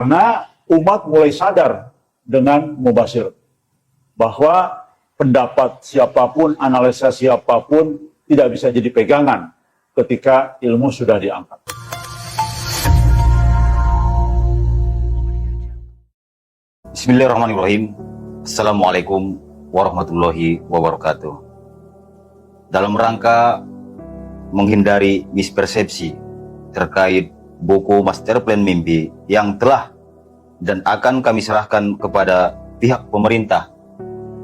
Karena umat mulai sadar dengan mubashir bahwa pendapat siapapun, analisa siapapun tidak bisa jadi pegangan ketika ilmu sudah diangkat. Bismillahirrahmanirrahim. Assalamualaikum warahmatullahi wabarakatuh. Dalam rangka menghindari mispersepsi terkait buku Master Plan Mimpi yang telah dan akan kami serahkan kepada pihak pemerintah,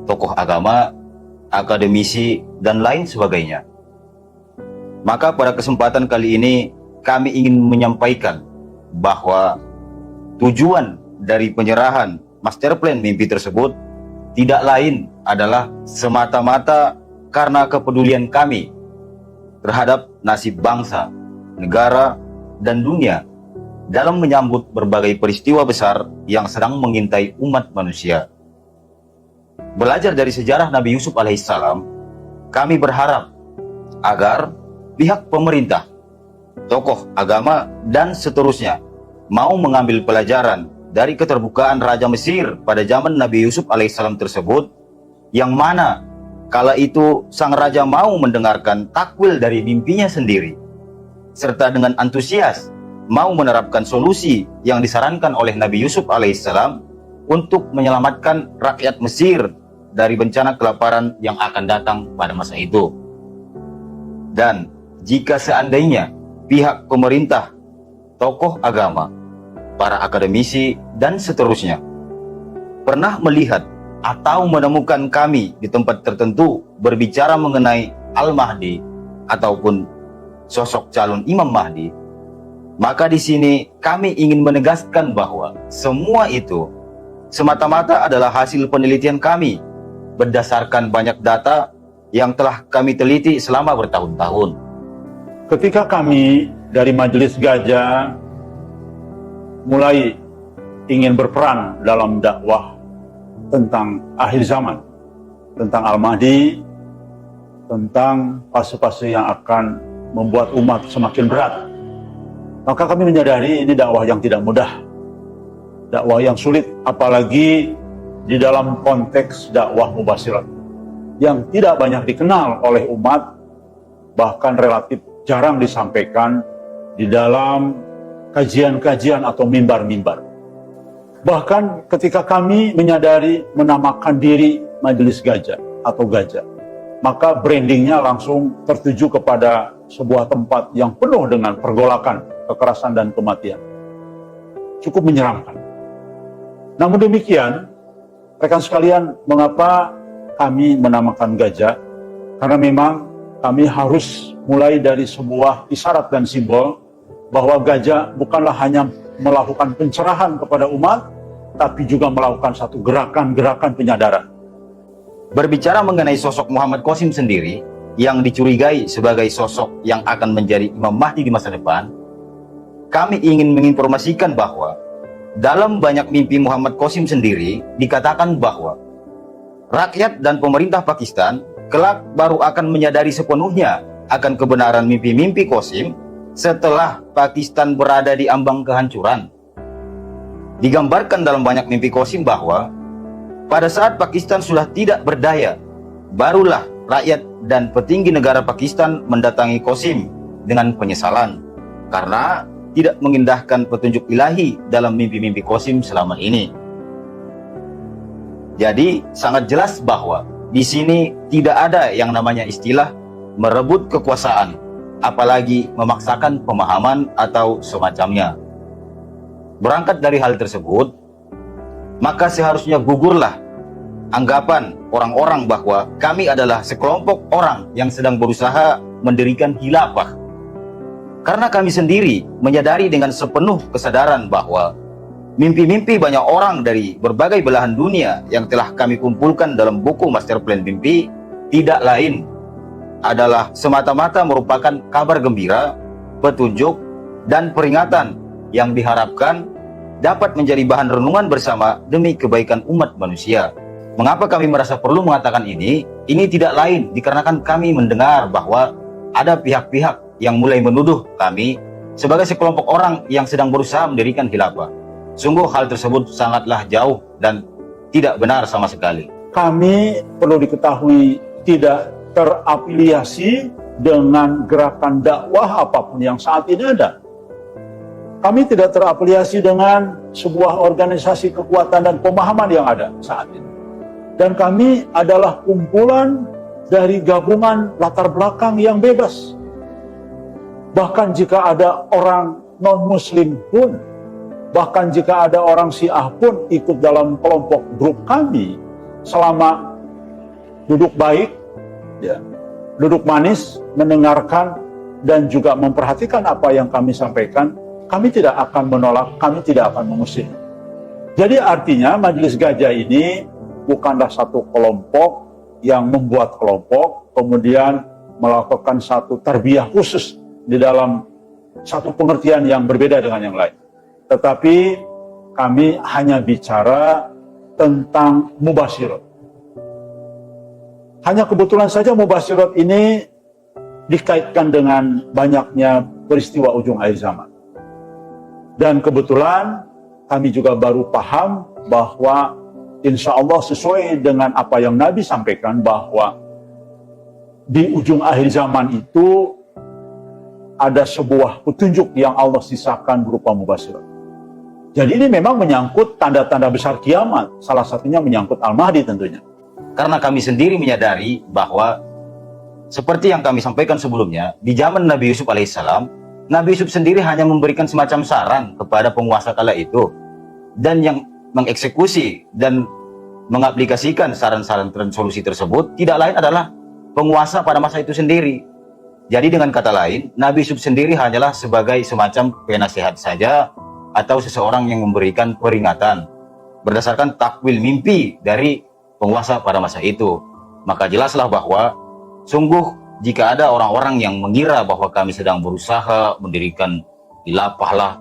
tokoh agama, akademisi, dan lain sebagainya. Maka pada kesempatan kali ini kami ingin menyampaikan bahwa tujuan dari penyerahan Master Plan Mimpi tersebut tidak lain adalah semata-mata karena kepedulian kami terhadap nasib bangsa, negara, dan dunia dalam menyambut berbagai peristiwa besar yang sedang mengintai umat manusia. Belajar dari sejarah Nabi Yusuf alaihissalam, kami berharap agar pihak pemerintah, tokoh agama, dan seterusnya mau mengambil pelajaran dari keterbukaan Raja Mesir pada zaman Nabi Yusuf alaihissalam tersebut, yang mana kala itu sang raja mau mendengarkan takwil dari mimpinya sendiri, serta dengan antusias mau menerapkan solusi yang disarankan oleh Nabi Yusuf alaihissalam untuk menyelamatkan rakyat Mesir dari bencana kelaparan yang akan datang pada masa itu. Dan jika seandainya pihak pemerintah, tokoh agama, para akademisi, dan seterusnya pernah melihat atau menemukan kami di tempat tertentu berbicara mengenai Al-Mahdi ataupun sosok calon Imam Mahdi, maka di sini kami ingin menegaskan bahwa semua itu semata-mata adalah hasil penelitian kami berdasarkan banyak data yang telah kami teliti selama bertahun-tahun. Ketika kami dari Majelis Gajah mulai ingin berperan dalam dakwah tentang akhir zaman, tentang Al-Mahdi, tentang fase-fase yang akan membuat umat semakin berat, maka kami menyadari ini dakwah yang tidak mudah, dakwah yang sulit, apalagi di dalam konteks dakwah mubasyirat yang tidak banyak dikenal oleh umat, bahkan relatif jarang disampaikan di dalam kajian-kajian atau mimbar-mimbar. Bahkan ketika kami menyadari menamakan diri Majelis Gajah atau Gajah, maka brandingnya langsung tertuju kepada sebuah tempat yang penuh dengan pergolakan, kekerasan, dan kematian. Cukup menyeramkan. Namun demikian, rekan sekalian, mengapa kami menamakan Gajah? Karena memang kami harus mulai dari sebuah isyarat dan simbol bahwa gajah bukanlah hanya melakukan pencerahan kepada umat, tapi juga melakukan satu gerakan-gerakan penyadaran. Berbicara mengenai sosok Muhammad Qasim sendiri yang dicurigai sebagai sosok yang akan menjadi Imam Mahdi di masa depan, kami ingin menginformasikan bahwa dalam banyak mimpi Muhammad Qasim sendiri dikatakan bahwa rakyat dan pemerintah Pakistan kelak baru akan menyadari sepenuhnya akan kebenaran mimpi-mimpi Qasim setelah Pakistan berada di ambang kehancuran. Digambarkan dalam banyak mimpi Qasim bahwa pada saat Pakistan sudah tidak berdaya, barulah rakyat dan petinggi negara Pakistan mendatangi Qasim dengan penyesalan karena tidak mengindahkan petunjuk ilahi dalam mimpi-mimpi Qasim selama ini. Jadi sangat jelas bahwa di sini tidak ada yang namanya istilah merebut kekuasaan, apalagi memaksakan pemahaman atau semacamnya. Berangkat dari hal tersebut, maka seharusnya gugurlah anggapan orang-orang bahwa kami adalah sekelompok orang yang sedang berusaha mendirikan khilafah. Karena kami sendiri menyadari dengan sepenuh kesadaran bahwa mimpi-mimpi banyak orang dari berbagai belahan dunia yang telah kami kumpulkan dalam buku Master Plan Mimpi tidak lain adalah semata-mata merupakan kabar gembira, petunjuk, dan peringatan yang diharapkan dapat menjadi bahan renungan bersama demi kebaikan umat manusia. Mengapa kami merasa perlu mengatakan ini? Ini tidak lain dikarenakan kami mendengar bahwa ada pihak-pihak yang mulai menuduh kami sebagai sekelompok orang yang sedang berusaha mendirikan khilafah. Sungguh hal tersebut sangatlah jauh dan tidak benar sama sekali. Kami perlu diketahui tidak terafiliasi dengan gerakan dakwah apapun yang saat ini ada. Kami tidak terafiliasi dengan sebuah organisasi kekuatan dan pemahaman yang ada saat ini. Dan kami adalah kumpulan dari gabungan latar belakang yang bebas. Bahkan jika ada orang non-muslim pun, bahkan jika ada orang Syiah pun ikut dalam kelompok grup kami, selama duduk baik, ya, duduk manis, mendengarkan, dan juga memperhatikan apa yang kami sampaikan, kami tidak akan menolak, kami tidak akan mengusir. Jadi artinya Majelis Gajah ini bukanlah satu kelompok yang membuat kelompok, kemudian melakukan satu tarbiyah khusus di dalam satu pengertian yang berbeda dengan yang lain. Tetapi kami hanya bicara tentang mubasyirat. Hanya kebetulan saja mubasyirat ini dikaitkan dengan banyaknya peristiwa ujung akhir zaman. Dan kebetulan kami juga baru paham bahwa insya Allah sesuai dengan apa yang Nabi sampaikan bahwa di ujung akhir zaman itu ada sebuah petunjuk yang Allah sisakan berupa mubasyirat. Jadi ini memang menyangkut tanda-tanda besar kiamat. Salah satunya menyangkut Al-Mahdi tentunya. Karena kami sendiri menyadari bahwa seperti yang kami sampaikan sebelumnya, di zaman Nabi Yusuf alaihissalam, Nabi Yusuf sendiri hanya memberikan semacam saran kepada penguasa kala itu. Dan yang mengeksekusi dan mengaplikasikan saran-saran dan solusi tersebut tidak lain adalah penguasa pada masa itu sendiri. Jadi dengan kata lain, Nabi Yusuf sendiri hanyalah sebagai semacam penasehat saja, atau seseorang yang memberikan peringatan berdasarkan takwil mimpi dari penguasa pada masa itu. Maka jelaslah bahwa sungguh jika ada orang-orang yang mengira bahwa kami sedang berusaha mendirikan khilafah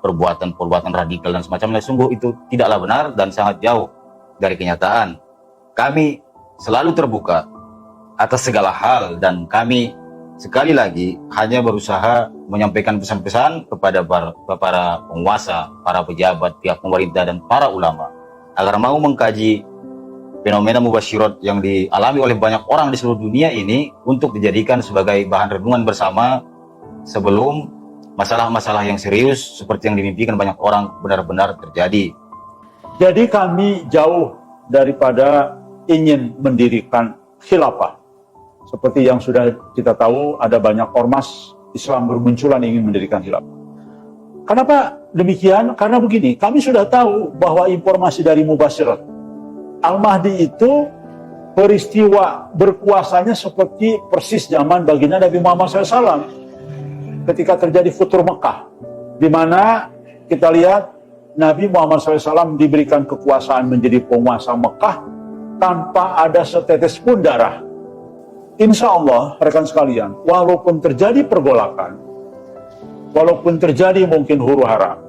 perbuatan-perbuatan radikal dan semacamnya, sungguh itu tidaklah benar dan sangat jauh dari kenyataan. Kami selalu terbuka atas segala hal dan kami sekali lagi hanya berusaha menyampaikan pesan-pesan kepada para penguasa, para pejabat, pihak pemerintah dan para ulama agar mau mengkaji fenomena mubasyirat yang dialami oleh banyak orang di seluruh dunia ini untuk dijadikan sebagai bahan renungan bersama sebelum masalah-masalah yang serius seperti yang dimimpikan banyak orang benar-benar terjadi. Jadi kami jauh daripada ingin mendirikan khilafah. Seperti yang sudah kita tahu, ada banyak ormas Islam bermunculan ingin mendirikan khilafah. Kenapa demikian? Karena begini, kami sudah tahu bahwa informasi dari mubasyirat Al-Mahdi itu peristiwa berkuasanya seperti persis zaman baginda Nabi Muhammad SAW ketika terjadi Futur Mekah, di mana kita lihat Nabi Muhammad SAW diberikan kekuasaan menjadi penguasa Mekah tanpa ada setetes pun darah. Insya Allah, rekan sekalian, walaupun terjadi pergolakan, walaupun terjadi mungkin huru-hara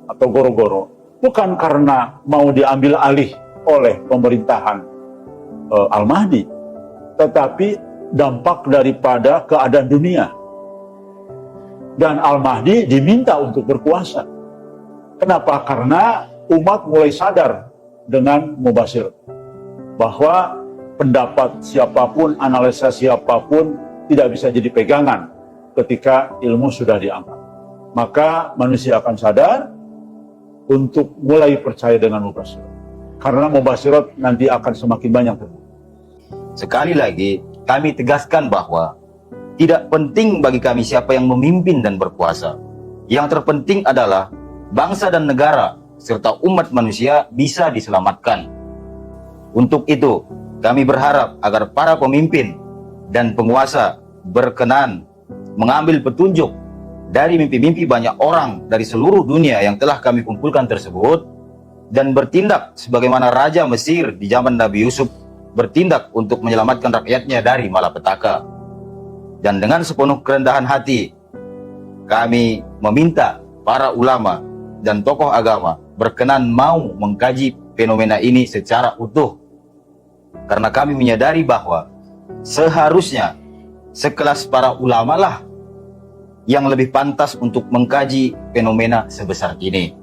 atau goro-goro, bukan karena mau diambil alih oleh pemerintahan Al-Mahdi, tetapi dampak daripada keadaan dunia. Dan Al-Mahdi diminta untuk berkuasa. Kenapa? Karena umat mulai sadar dengan mubasyirat bahwa pendapat siapapun, analisa siapapun tidak bisa jadi pegangan ketika ilmu sudah diangkat. Maka manusia akan sadar untuk mulai percaya dengan mubasyirat. Karena mubasyirat nanti akan semakin banyak. Sekali lagi, kami tegaskan bahwa tidak penting bagi kami siapa yang memimpin dan berkuasa. Yang terpenting adalah bangsa dan negara serta umat manusia bisa diselamatkan. Untuk itu, kami berharap agar para pemimpin dan penguasa berkenan mengambil petunjuk dari mimpi-mimpi banyak orang dari seluruh dunia yang telah kami kumpulkan tersebut dan bertindak sebagaimana Raja Mesir di zaman Nabi Yusuf bertindak untuk menyelamatkan rakyatnya dari malapetaka. Dan dengan sepenuh kerendahan hati, kami meminta para ulama dan tokoh agama berkenan mau mengkaji fenomena ini secara utuh. Karena kami menyadari bahwa seharusnya sekelas para ulama lah yang lebih pantas untuk mengkaji fenomena sebesar ini.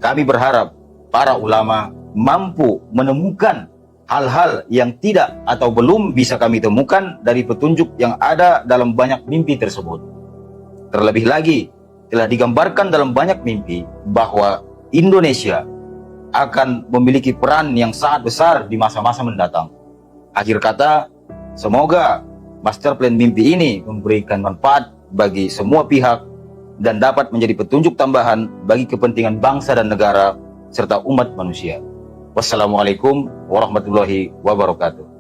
kami berharap para ulama mampu menemukan hal-hal yang tidak atau belum bisa kami temukan dari petunjuk yang ada dalam banyak mimpi tersebut. Terlebih lagi, telah digambarkan dalam banyak mimpi bahwa Indonesia akan memiliki peran yang sangat besar di masa-masa mendatang. Akhir kata, semoga master plan mimpi ini memberikan manfaat bagi semua pihak dan dapat menjadi petunjuk tambahan bagi kepentingan bangsa dan negara serta umat manusia. Wassalamualaikum warahmatullahi wabarakatuh.